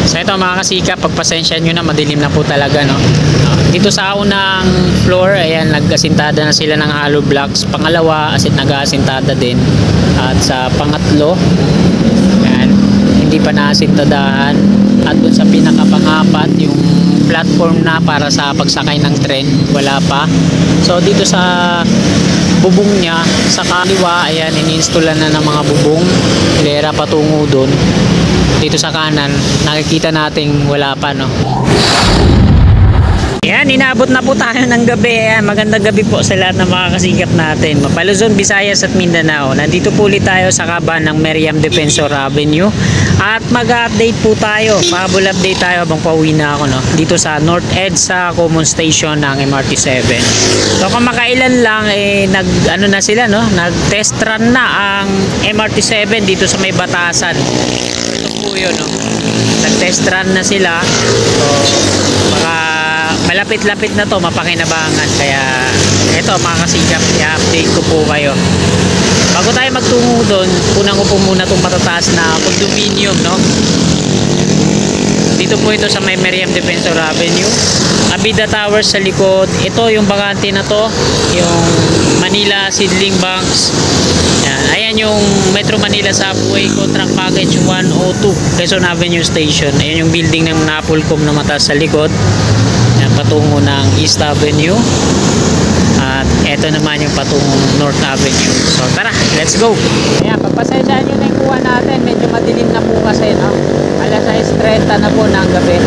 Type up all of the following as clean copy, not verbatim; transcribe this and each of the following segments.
So ito mga kasikap, pagpasensya nyo na, madilim na po talaga, no? Dito sa unang floor, ayan, nag-asintada na sila ng hollow blocks. Pangalawa, nag-aasintada din. At sa pangatlo, ayan, hindi pa naasintadahan. At dun sa pinakapangapat, yung platform na para sa pagsakay ng tren, wala pa. So dito sa bubong niya, sa kaliwa, ayan, ini-installan na ng mga bubong, hilera patungo dun. Dito sa kanan, nakikita nating wala pa, no? Yan, inaabot na po tayo ng gabi. Ayan, magandang gabi po sa lahat ng mga kasikap natin. Mapaluzon, Visayas at Mindanao. Nandito po ulit tayo sa kaban ng Meriam Defensor Avenue. At mag-update po tayo. Pahabol update tayo habang pauwi na ako, no? Dito sa North Edge sa Common Station ng MRT7. So kung makailan lang, nag-ano na sila, no? Nag-test run na ang MRT7 dito sa may Batasan. Ito po yun, no? Nag-test run na sila. So, malapit-lapit na to, mapakinabangan. Kaya eto mga kasikap, i-update ko po kayo. Bago tayo magtungo doon, unang ko po muna itong matataas na condominium, no? Dito po ito sa may Meriam Defensor Avenue. Abida Towers sa likod. Ito yung bakante na to, yung Manila Seedling Banks. Yan. Ayan yung Metro Manila Subway Contract Package 102 Quezon Avenue Station. Ayan yung building ng Napolcom na mataas sa likod. Yan, patungo ng East Avenue. At eto naman yung patungong North Avenue. So tara, let's go. Ayan, pagpasensyahan nyo na yung kuha natin. Medyo madilim na po kasi, no? Alas 6:30 na po ng gabi.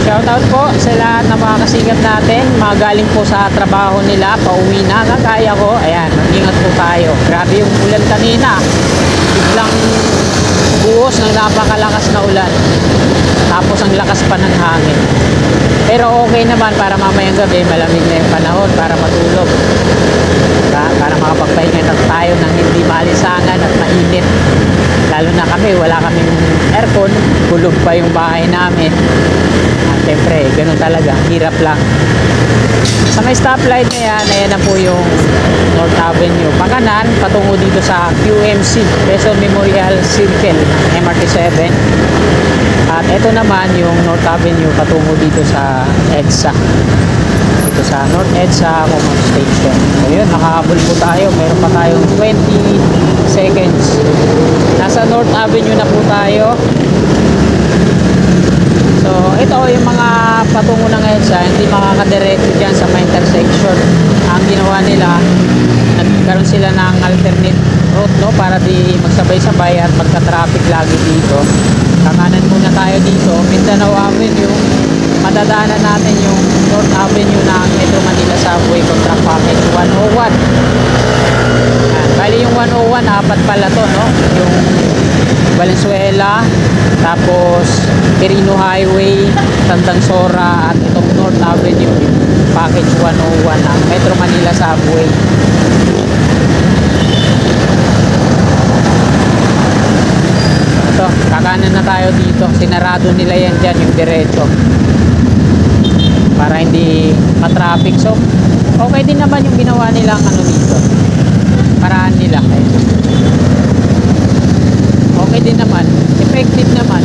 Shoutout po sa lahat ng mga kasikap natin, mga galing po sa trabaho nila, pauwi na, kagaya ko. Ayan, mag-ingat po tayo. Grabe yung ulan kanina, biglang buhos ng napakalakas na ulan, tapos ang lakas pa ng hangin. Pero okay naman, para mamayang gabi malamig na yung panahon para matulog, para makapagpahinga na tayo ng hindi malisangan at mainit. Lalo na kami, wala kaming aircon, kulog pa yung bahay namin. Siyempre, ganun talaga, hirap lang. Sa may stoplight na yan, ayan na po yung North Avenue. Pakanan, patungo dito sa QMC, Quezon Memorial Circle, MRT7. At ito naman yung North Avenue, patungo dito sa EDSA. Dito sa North EDSA Common Station. So yun, nakahabol po tayo. Meron pa tayong 20 seconds. Nasa North Avenue na po tayo. So, ito yung mga patungo ng EDSA, hindi makakadiretso dyan sa may intersection. Ang ginawa nila, nagkaroon sila ng alternate route, no? Para di magsabay-sabay at magka-traffic lagi dito. Kakanan muna tayo dito, Mindanao Avenue. Madadaanan natin yung North Avenue ng Metro Manila Subway Contract Package 101. Yan. Bali yung 101, apat pala to, no? Yung Valenzuela, tapos Quirino Highway, Tandang Sora, at itong North Avenue, Package 101 ng Metro Manila Subway. Ito, kakanan na tayo dito. Sinarado nila yan dyan, yung diretso, para hindi matraffic. So, okay din naman yung ginawa nila ang ano dito. Paraan nila. Okay din naman. Effective naman.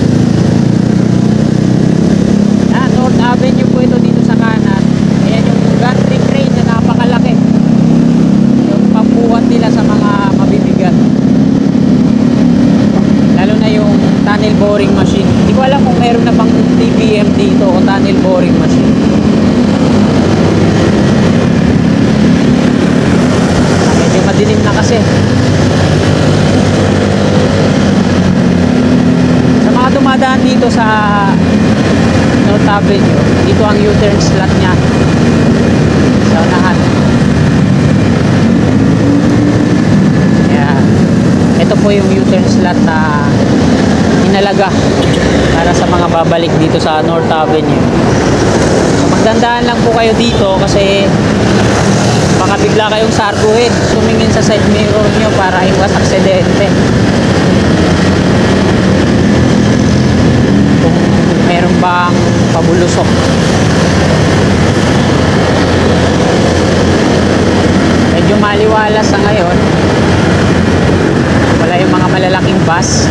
North Avenue po ito dito sa kanan. Ayan yung gantry crane na napakalaki. Yung pambuhat nila sa mga mabibigat. Lalo na yung tunnel boring machine. Hindi ko alam kung meron na bang TBM dito o tunnel boring machine. Medyo madilim na kasi. Sa mga dumadaan dito sa North Avenue, dito ang U-turn slot niya sa unahan. Ayan. Ito po yung U-turn slot na inalaga para sa mga babalik dito sa North Avenue. So, magdandaan lang po kayo dito kasi baka bigla kayong sarguhin, sumingin sa side mirror nyo para iwas aksidente. Kung meron bang pabulusok. maliwalas sa ngayon. Wala yung mga malalaking bus.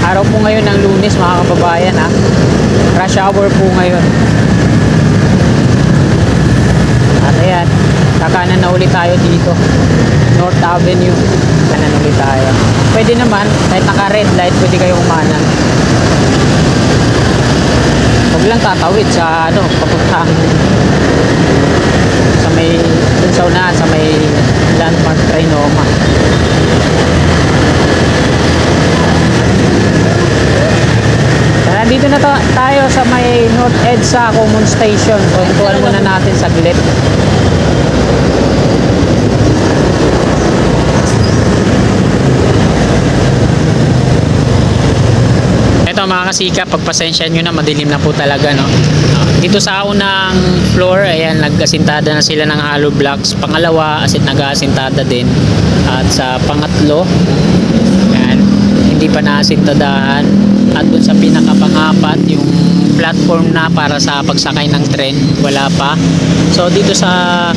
Araw po ngayon ng Lunes mga kababayan ha. Rush hour po ngayon. At ayan, kakanan na ulit tayo dito. North Avenue. Kanan ulit tayo. Pwede naman, kahit naka red light, pwede kayo umanan. Huwag lang tatawid sa ano, papuntang sa may unahan, sa may landmark Trinoma. Dito na tayo sa may North EDSA Common Station. Kwentuhan muna natin saglit. Ito mga kasikap, pagpasensya nyo na, madilim na po talaga, no? Dito sa unang floor, ayan, nag-asintada na sila ng hollow blocks. Pangalawa, nag-aasintada din. At sa pangatlo, ayan, hindi pa naasintadahan. At dun sa pinakapangapat, yung platform na para sa pagsakay ng tren, wala pa. So dito sa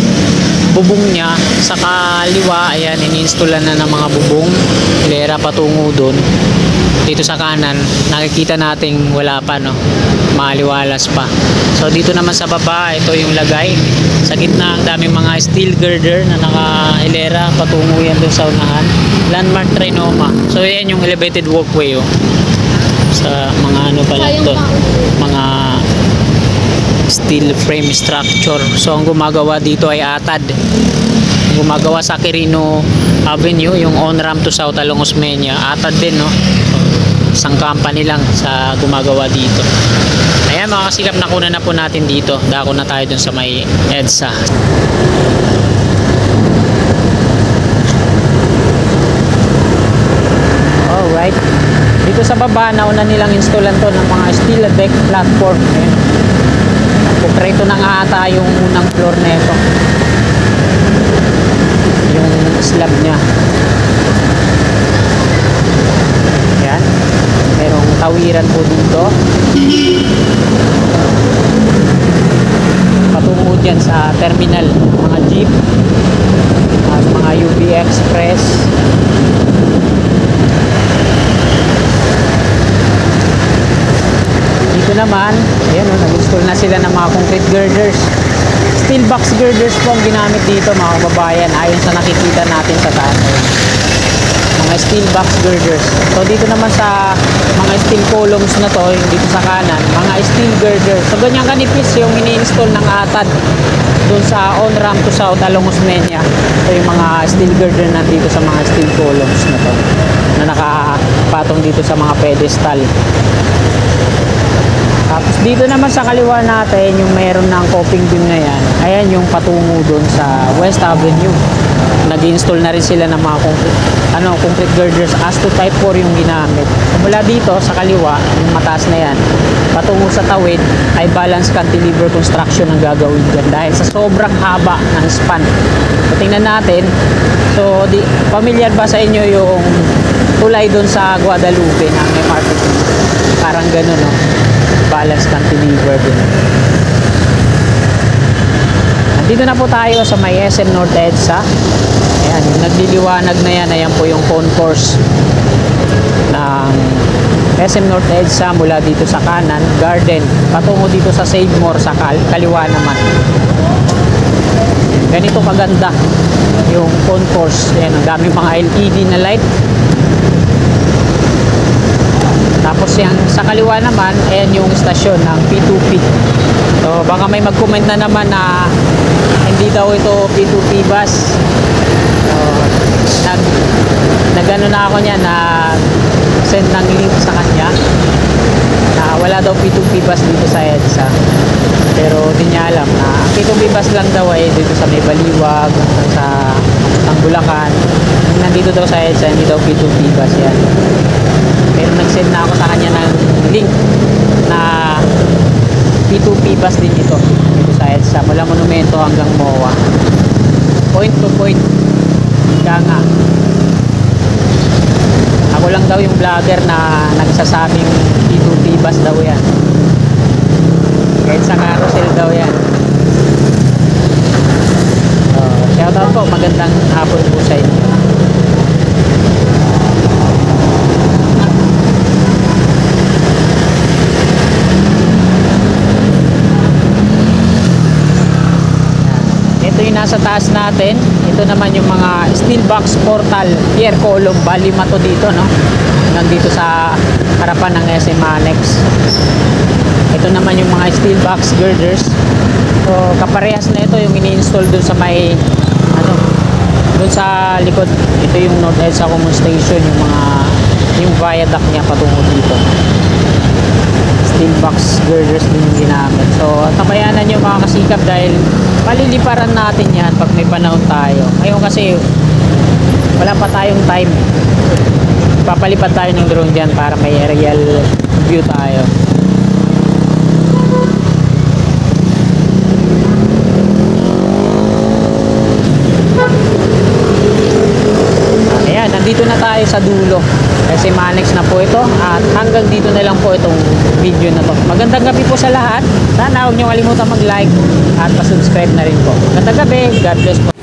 bubong niya, sa kaliwa, ayan, iniinstallan na ng mga bubong, hilera patungo dun. Dito sa kanan, nakikita nating wala pa, no? Maliwalas pa. So dito naman sa baba, ito yung lagay. Sa gitna, ang daming mga steel girder na naka-hilera patungo yan dun sa unahan. Landmark Trinoma. So yan yung elevated walkway, oh. Sa mga ano pala ito, mga steel frame structure. So ang gumagawa dito ay ATAD. Gumagawa sa Quirino Avenue, yung on-ramp to South along Osmeña, ATAD din, no? Isang company lang sa gumagawa dito. Ayan mga kasikap, nakuna na po natin dito. Dako na tayo dun sa may EDSA. Alright. Dito sa baba, nauna nilang installan to ng mga steel deck platform. Ayan. Konkreto na nga ata yung unang floor nito. Yung slab nya. Ayan. Merong tawiran po dito. Patungo dyan sa terminal. Mga jeep. At mga UB Express. Dito naman, ayan o, nag-install na sila ng mga concrete girders. Steel box girders po ang ginamit dito mga kababayan, ayon sa nakikita natin sa taas. Mga steel box girders. So dito naman sa mga steel columns na to, yung dito sa kanan, mga steel girders. So ganyan kanipis yung ini-install ng ATAD doon sa on-ramp to South along Osmeña. So yung mga steel girder na dito sa mga steel columns na to, na nakapatong dito sa mga pedestal. Tapos dito naman sa kaliwa natin, yung mayroon ng coping beam na yan, ayan yung patungo doon sa West Avenue. Nag-install na rin sila ng mga concrete girders as to type 4 yung ginamit. Mula dito sa kaliwa, yung mataas na yan, patungo sa tawid, ay balance cantilever construction ang gagawin dyan dahil sa sobrang haba ng span. So, tingnan natin. So, familiar ba sa inyo yung tulay doon sa Guadalupe ng MRT? Parang gano'n, no? Balance cantilever din. Dito na po tayo sa may SM North EDSA. Ayan, yung nagliliwanag na yan, ayan po yung concourse ng SM North EDSA mula dito sa kanan, garden, patungo dito sa Save More sa kaliwa naman. Ganito kaganda yung concourse. Ayan, ang daming mga LED na light. Tapos yung sa kaliwa naman, ayan yung stasyon ng P2P. So baka may mag-comment na naman na hindi daw ito P2P bus. So nag-ano na ako niya, na-send ng link sa kanya na wala daw P2P bus dito sa EDSA. Pero di niya alam na P2P bus lang daw ay dito sa may Baliwag, sa Bulacan. Nandito daw sa EDSA, hindi daw P2P bus yan. Pero nag-send na ako sa kanya ng link na P2P bus din ito dito sa EDSA mula Monumento hanggang MOA, point to point. Kaya nga ako lang daw yung vlogger na nagsasabing P2P bus daw yan, kahit sa carousel daw yan. yung nasa taas natin. Ito naman yung mga steel box portal pier column. Bali to dito, no? Nandito sa harapan ng SM Annex. Ito naman yung mga steel box girders. So kaparehas na ito yung ini-install dun sa may dun sa likod. Ito yung North EDSA Common Station, yung viaduct niya patungo dito. Steel box girders din yung ginamit. So tabayanan nyo mga kasikap dahil paliliparan natin yan pag may panahon tayo. Ngayon kasi wala pa tayong time. Papalipad tayo ng drone dyan para may aerial view tayo. Ayan, nandito na tayo sa dulo. Kasi Manex na po ito. At hanggang dito na lang po itong video na to. Magandang gabi po sa lahat. Sana huwag nyo kalimutan mag-like at pa-subscribe na rin po. Magandang gabi. God bless po.